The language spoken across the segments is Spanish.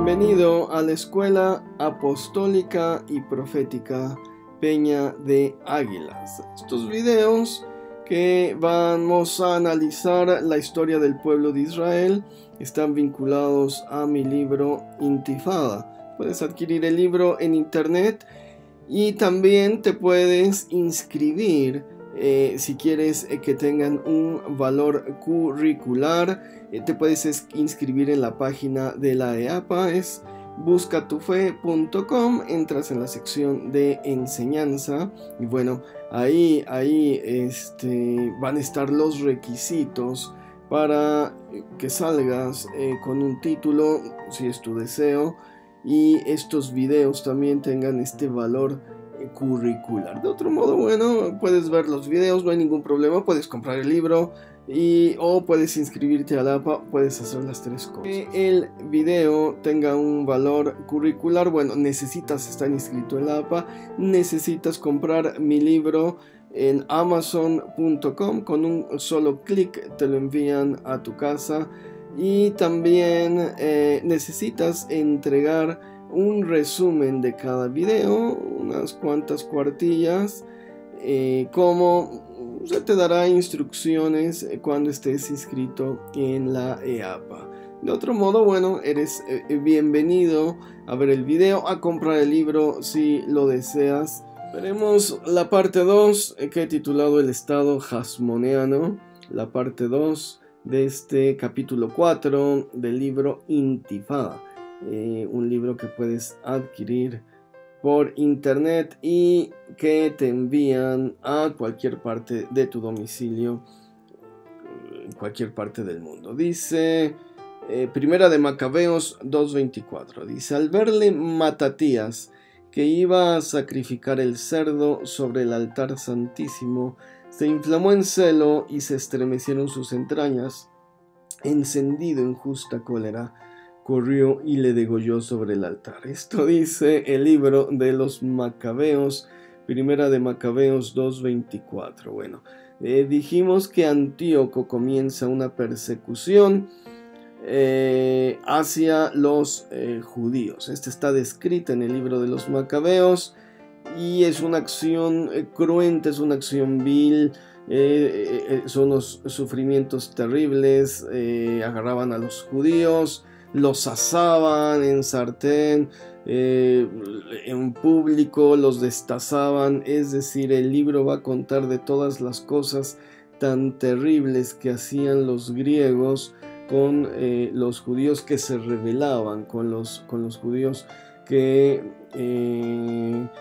Bienvenido a la Escuela Apostólica y Profética Peña de Águilas. Estos videos que vamos a analizar la historia del pueblo de Israel están vinculados a mi libro Intifada. Puedes adquirir el libro en internet y también te puedes inscribir si quieres que tengan un valor curricular. Te puedes inscribir en la página de la EAPA, es buscatufe.com, entras en la sección de enseñanza y bueno, ahí van a estar los requisitos para que salgas con un título, si es tu deseo, y estos videos también tengan este valor curricular. De otro modo, bueno, puedes ver los videos, no hay ningún problema, puedes comprar el libro o puedes inscribirte a la APA, puedes hacer las tres cosas. Que el video tenga un valor curricular, bueno, necesitas estar inscrito en la APA, necesitas comprar mi libro en amazon.com, con un solo clic te lo envían a tu casa, y también necesitas entregar un resumen de cada video, unas cuantas cuartillas, como se te dará instrucciones cuando estés inscrito en la EAPA. De otro modo, bueno, eres bienvenido a ver el video, a comprar el libro si lo deseas. Veremos la parte 2 que he titulado El Estado Hasmoneano, la parte 2 de este capítulo 4 del libro Intifada. Un libro que puedes adquirir por internet y que te envían a cualquier parte de tu domicilio, en cualquier parte del mundo. Dice Primera de Macabeos 2:24, dice: al verle Matatías que iba a sacrificar el cerdo sobre el altar santísimo, se inflamó en celo y se estremecieron sus entrañas. Encendido en justa cólera, corrió y le degolló sobre el altar. Esto dice el libro de los Macabeos, Primera de Macabeos 2:24. Bueno, dijimos que Antíoco comienza una persecución hacia los judíos. Esta está descrita en el libro de los Macabeos y es una acción cruenta, es una acción vil. Son los sufrimientos terribles. Agarraban a los judíos, los asaban en sartén, en público, los destazaban. Es decir, el libro va a contar de todas las cosas tan terribles que hacían los griegos con los judíos que se rebelaban, con los judíos que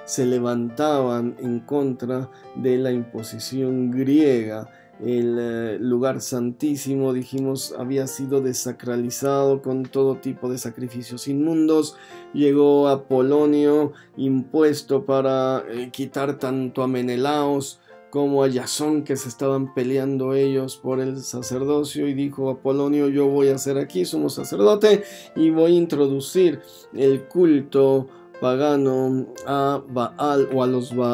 se levantaban en contra de la imposición griega. El lugar santísimo, dijimos, había sido desacralizado con todo tipo de sacrificios inmundos. Llegó Apolonio, impuesto para quitar tanto a Menelaos como a Jasón, que se estaban peleando ellos por el sacerdocio, y dijo Apolonio: yo voy a ser aquí sumo sacerdote y voy a introducir el culto pagano a Baal, o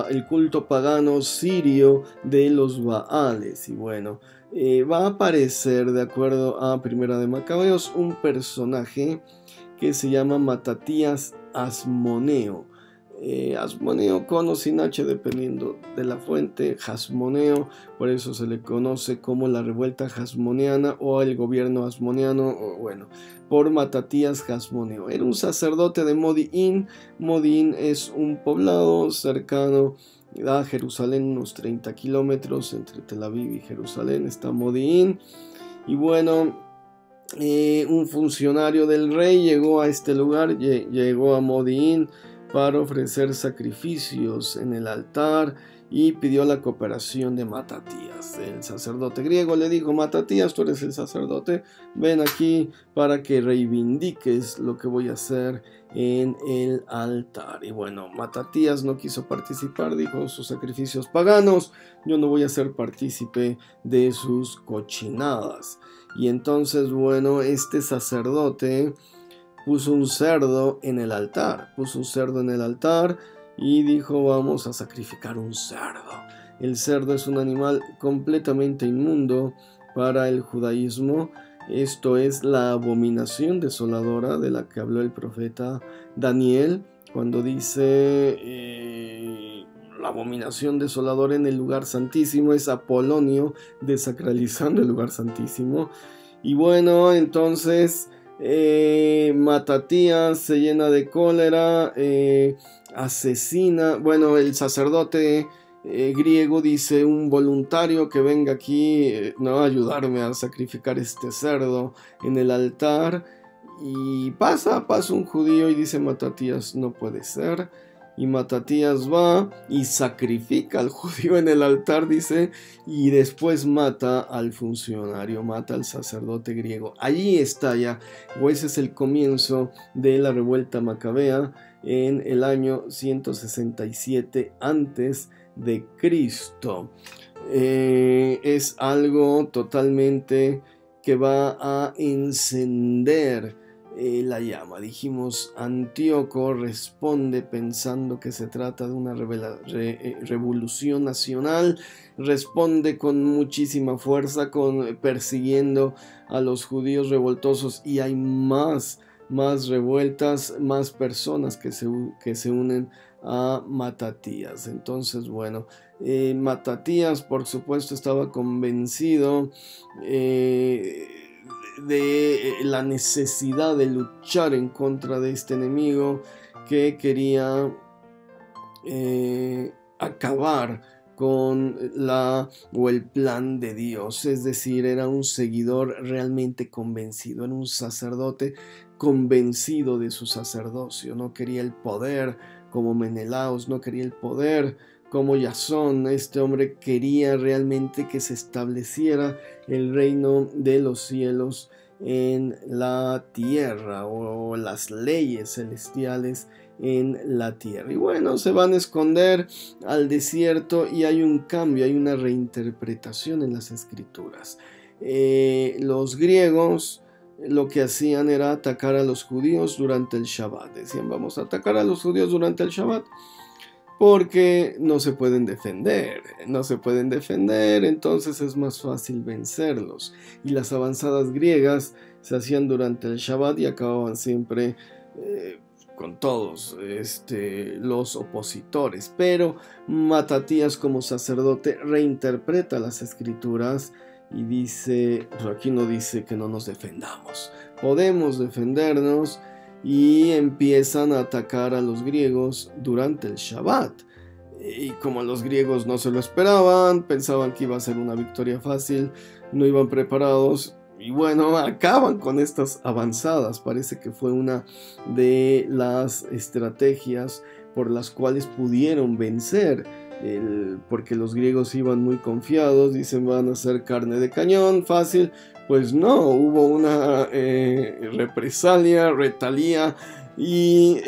el culto pagano sirio de los Baales. Y bueno, va a aparecer, de acuerdo a Primera de Macabeos, un personaje que se llama Matatías Hasmoneo. Hasmoneo con o sin H, dependiendo de la fuente. Hasmoneo, por eso se le conoce como la revuelta hasmoneana o el gobierno hasmoneano, o bueno, por Matatías Hasmoneo. Era un sacerdote de Modi'in. Modi'in es un poblado cercano a Jerusalén, unos 30 kilómetros entre Tel Aviv y Jerusalén está Modi'in. Y bueno, un funcionario del rey llegó a este lugar, llegó a Modi'in para ofrecer sacrificios en el altar y pidió la cooperación de Matatías. El sacerdote griego le dijo: Matatías, tú eres el sacerdote, ven aquí para que reivindiques lo que voy a hacer en el altar. Y bueno, Matatías no quiso participar, dijo: sus sacrificios paganos, yo no voy a ser partícipe de sus cochinadas. Y entonces, bueno, este sacerdote puso un cerdo en el altar, y dijo: vamos a sacrificar un cerdo. El cerdo es un animal completamente inmundo para el judaísmo Esto es la abominación desoladora de la que habló el profeta Daniel cuando dice la abominación desoladora en el lugar santísimo. Es Apolonio desacralizando el lugar santísimo. Y bueno, entonces Matatías se llena de cólera, asesina, bueno, el sacerdote griego dice: un voluntario que venga aquí, no, a ayudarme a sacrificar este cerdo en el altar. Y pasa un judío y dice Matatías: no puede ser. Y Matatías va y sacrifica al judío en el altar, dice, y después mata al funcionario, mata al sacerdote griego. Allí está ya, o ese es el comienzo de la revuelta macabea en el año 167 antes de Cristo. Es algo totalmente que va a encender la llama. Dijimos, Antíoco responde pensando que se trata de una revolución nacional, responde con muchísima fuerza, persiguiendo a los judíos revoltosos, y hay más revueltas, más personas que se unen a Matatías. Entonces, bueno, Matatías, por supuesto, estaba convencido de la necesidad de luchar en contra de este enemigo que quería acabar con el plan de Dios. Es decir, era un seguidor realmente convencido, era un sacerdote convencido de su sacerdocio. No quería el poder como Menelaos, no quería el poder como Jasón. Este hombre quería realmente que se estableciera el reino de los cielos en la tierra, o las leyes celestiales en la tierra. Y bueno, se van a esconder al desierto y hay un cambio, hay una reinterpretación en las escrituras. Los griegos lo que hacían era atacar a los judíos durante el Shabbat. Decían: vamos a atacar a los judíos durante el Shabbat porque no se pueden defender, entonces es más fácil vencerlos. Y las avanzadas griegas se hacían durante el Shabbat y acababan siempre con todos los opositores. Pero Matatías, como sacerdote, reinterpreta las escrituras y dice: pero aquí no dice que no nos defendamos, podemos defendernos. Y empiezan a atacar a los griegos durante el Shabbat. Y como los griegos no se lo esperaban, pensaban que iba a ser una victoria fácil, no iban preparados, y bueno, acaban con estas avanzadas. Parece que fue una de las estrategias por las cuales pudieron vencer, porque los griegos iban muy confiados, dicen: van a ser carne de cañón, fácil. Pues no, hubo una retalía, y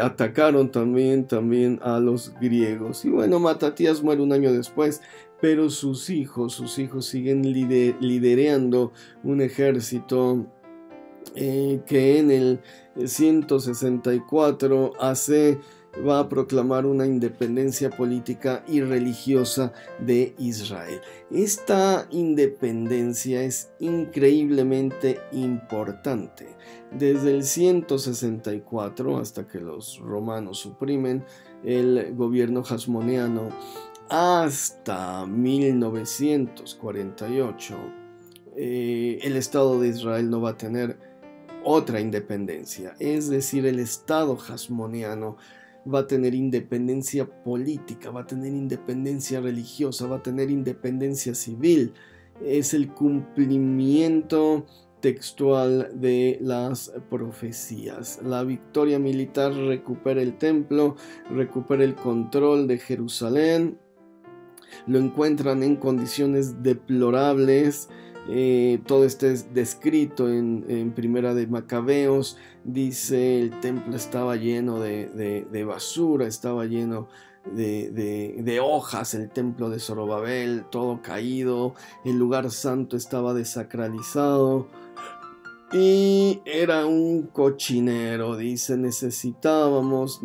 atacaron también a los griegos. Y bueno, Matatías muere un año después, pero sus hijos siguen liderando un ejército que en el 164 va a proclamar una independencia política y religiosa de Israel. Esta independencia es increíblemente importante. Desde el 164 hasta que los romanos suprimen el gobierno hasmoneano hasta 1948, el Estado de Israel no va a tener otra independencia. Es decir, el Estado hasmoneano va a tener independencia política, va a tener independencia religiosa, va a tener independencia civil. Es el cumplimiento textual de las profecías. La victoria militar recupera el templo, recupera el control de Jerusalén. Lo encuentran en condiciones deplorables. Todo este es descrito en Primera de Macabeos. Dice: el templo estaba lleno de basura, estaba lleno de hojas, el templo de Zorobabel, todo caído, el lugar santo estaba desacralizado y era un cochinero. Dice: necesitábamos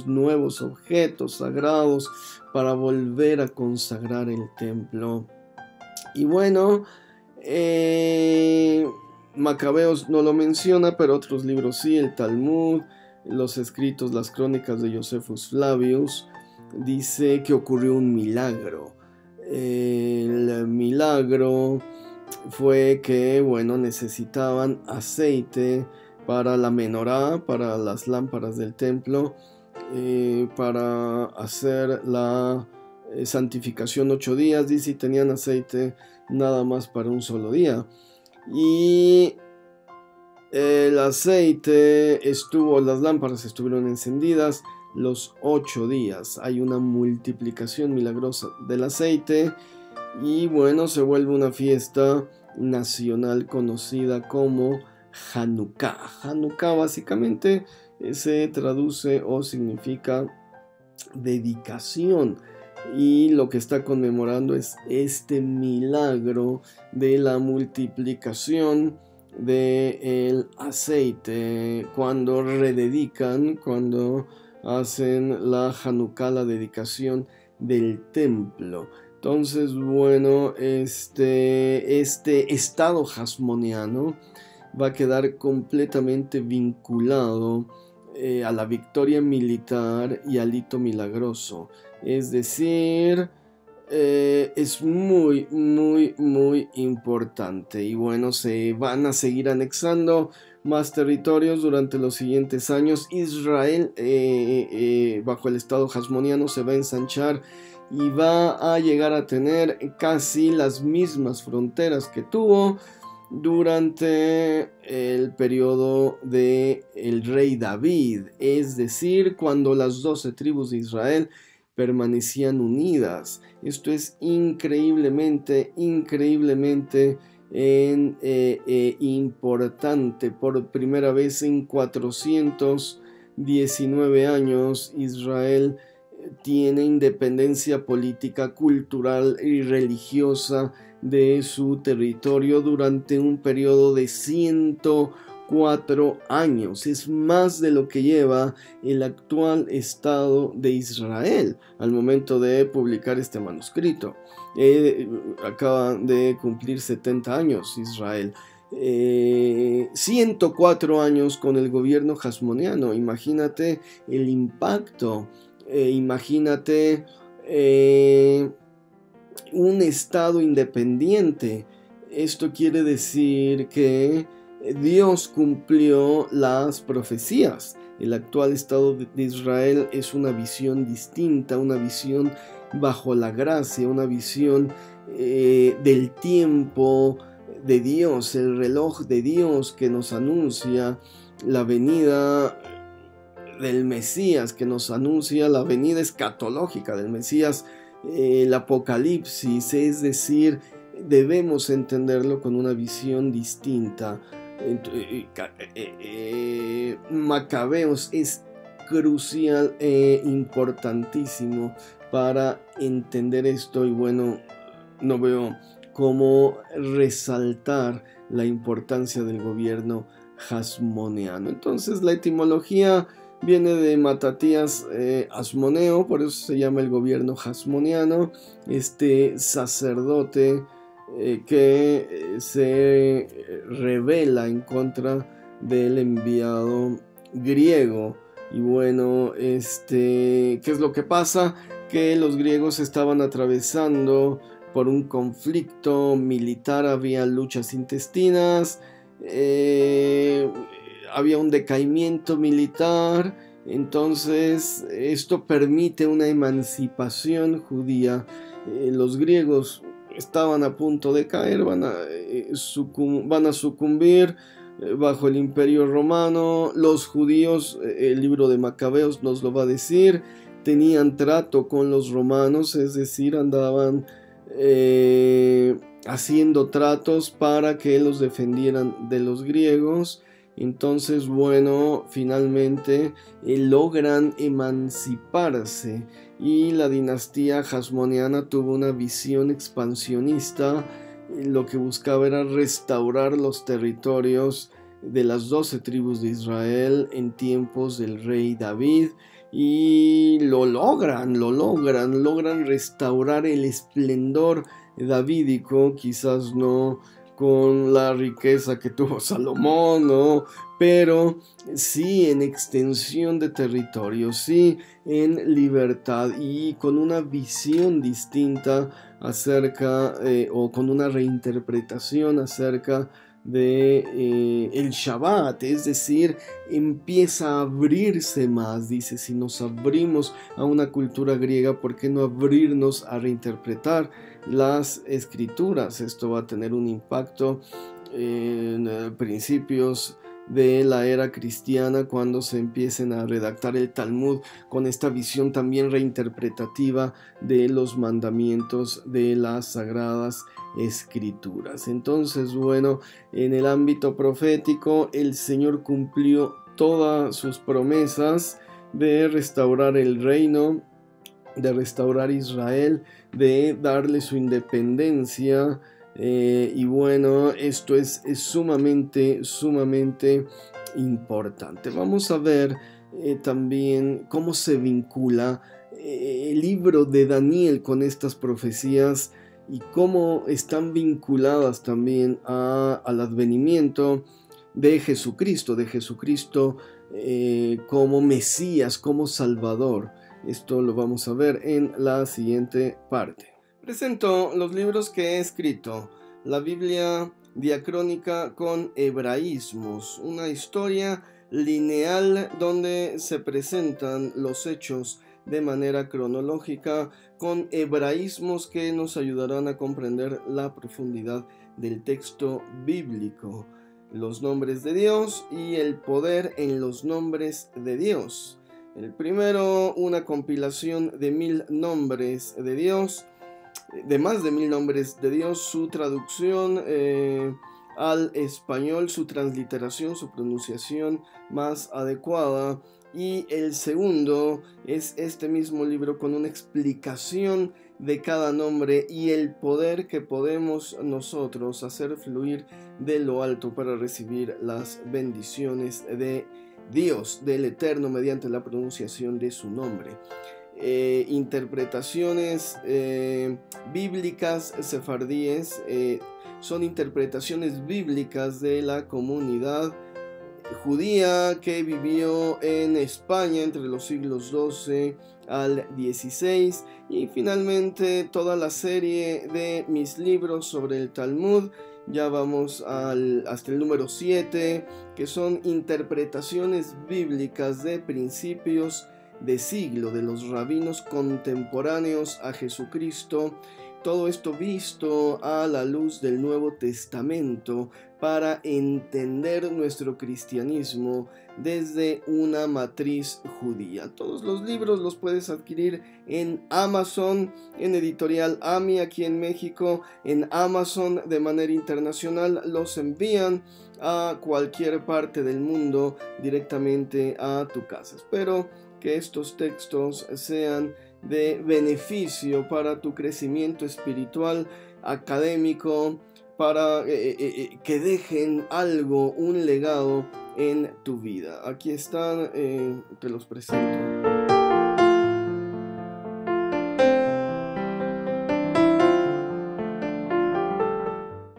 nuevos objetos sagrados para volver a consagrar el templo. Y bueno, Macabeos no lo menciona, pero otros libros sí, el Talmud, los escritos, las crónicas de Josephus Flavius, dice que ocurrió un milagro. El milagro fue que, bueno, necesitaban aceite para la menorá, para las lámparas del templo, para hacer la santificación 8 días, dice, y tenían aceite nada más para un solo día. Y el aceite las lámparas estuvieron encendidas los 8 días. Hay una multiplicación milagrosa del aceite y bueno, se vuelve una fiesta nacional conocida como Hanukkah. Hanukkah básicamente se traduce o significa dedicación. Y lo que está conmemorando es este milagro de la multiplicación del aceite cuando rededican, cuando hacen la Hanukkah, la dedicación del templo. Entonces, bueno, este estado hasmoniano va a quedar completamente vinculado a la victoria militar y al hito milagroso. Es decir, es muy, muy, muy importante. Y bueno, se van a seguir anexando más territorios durante los siguientes años. Israel, bajo el estado hasmoniano, se va a ensanchar y va a llegar a tener casi las mismas fronteras que tuvo durante el periodo del rey David, es decir, cuando las 12 tribus de Israel permanecían unidas. Esto es increíblemente importante. Por primera vez en 419 años, Israel tiene independencia política, cultural y religiosa de su territorio durante un periodo de 104 años. Es más de lo que lleva el actual Estado de Israel al momento de publicar este manuscrito. Acaba de cumplir 70 años Israel. 104 años con el gobierno hasmoniano. Imagínate el impacto. Imagínate un estado independiente. Esto quiere decir que Dios cumplió las profecías. El actual estado de Israel es una visión distinta, una visión bajo la gracia, una visión del tiempo de Dios, el reloj de Dios que nos anuncia la venida del Mesías, que nos anuncia la venida escatológica del Mesías, el Apocalipsis, es decir, debemos entenderlo con una visión distinta. Macabeos es crucial e importantísimo para entender esto y bueno, no veo cómo resaltar la importancia del gobierno hasmoniano. Entonces la etimología viene de Matatías Asmoneo, por eso se llama el gobierno hasmoniano, este sacerdote que se rebela en contra del enviado griego. Y bueno, ¿qué es lo que pasa? Que los griegos estaban atravesando por un conflicto militar, había luchas intestinas, había un decaimiento militar, entonces esto permite una emancipación judía. Los griegos estaban a punto de caer, van a sucumbir bajo el imperio romano. Los judíos, el libro de Macabeos nos lo va a decir, tenían trato con los romanos, es decir, andaban haciendo tratos para que los defendieran de los griegos. Entonces, bueno, finalmente logran emanciparse y la dinastía hasmoniana tuvo una visión expansionista. Lo que buscaba era restaurar los territorios de las 12 tribus de Israel en tiempos del rey David y logran restaurar el esplendor davídico, quizás no con la riqueza que tuvo Salomón, ¿no? Pero sí en extensión de territorio, sí en libertad y con una visión distinta acerca o con una reinterpretación acerca de el Shabbat, es decir, empieza a abrirse más. Dice, si nos abrimos a una cultura griega, ¿por qué no abrirnos a reinterpretar las escrituras? Esto va a tener un impacto en principios de la era cristiana, cuando se empiecen a redactar el Talmud con esta visión también reinterpretativa de los mandamientos de las sagradas escrituras. Entonces, bueno, en el ámbito profético, el Señor cumplió todas sus promesas de restaurar el reino, de restaurar Israel, de darle su independencia. Y bueno, esto es sumamente importante. Vamos a ver también cómo se vincula el libro de Daniel con estas profecías y cómo están vinculadas también al advenimiento de Jesucristo como Mesías, como Salvador. Esto lo vamos a ver en la siguiente parte. Presento los libros que he escrito: la Biblia diacrónica con hebraísmos, una historia lineal donde se presentan los hechos de manera cronológica, con hebraísmos que nos ayudarán a comprender la profundidad del texto bíblico, los nombres de Dios y el poder en los nombres de Dios. El primero, una compilación de 1000 nombres de Dios, de más de 1000 nombres de Dios, su traducción al español, su transliteración, su pronunciación más adecuada. Y el segundo es este mismo libro con una explicación de cada nombre y el poder que podemos nosotros hacer fluir de lo alto para recibir las bendiciones de Dios, del Eterno, mediante la pronunciación de su nombre. Interpretaciones bíblicas sefardíes, son interpretaciones bíblicas de la comunidad judía que vivió en España entre los siglos XII al XVI, y finalmente toda la serie de mis libros sobre el Talmud. Ya vamos hasta el número 7, que son interpretaciones bíblicas de principios de siglo de los rabinos contemporáneos a Jesucristo. Todo esto visto a la luz del Nuevo Testamento para entender nuestro cristianismo desde una matriz judía. Todos los libros los puedes adquirir en Amazon, en Editorial AMI aquí en México, en Amazon de manera internacional. Los envían a cualquier parte del mundo directamente a tu casa. Espero que estos textos sean de beneficio para tu crecimiento espiritual, académico, para que dejen algo, un legado en tu vida. Aquí están, te los presento.